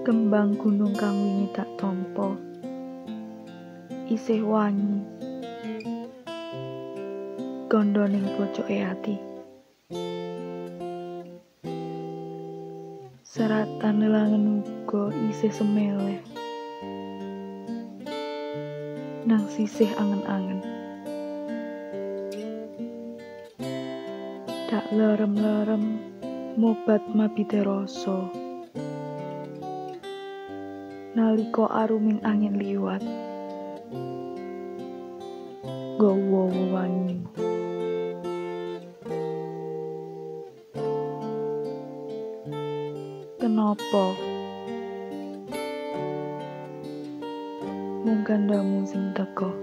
Kembang gunung kang wingi tak tampa isih wangi kandha ning pojoke ati. Seratan lelangen uga isih semele nang sisih angen-angen. Tak lerem-lerem mobat mabite rasa nalika aruming angin liwat nggawa wewangi. Kenapa mung kandamu sing teka?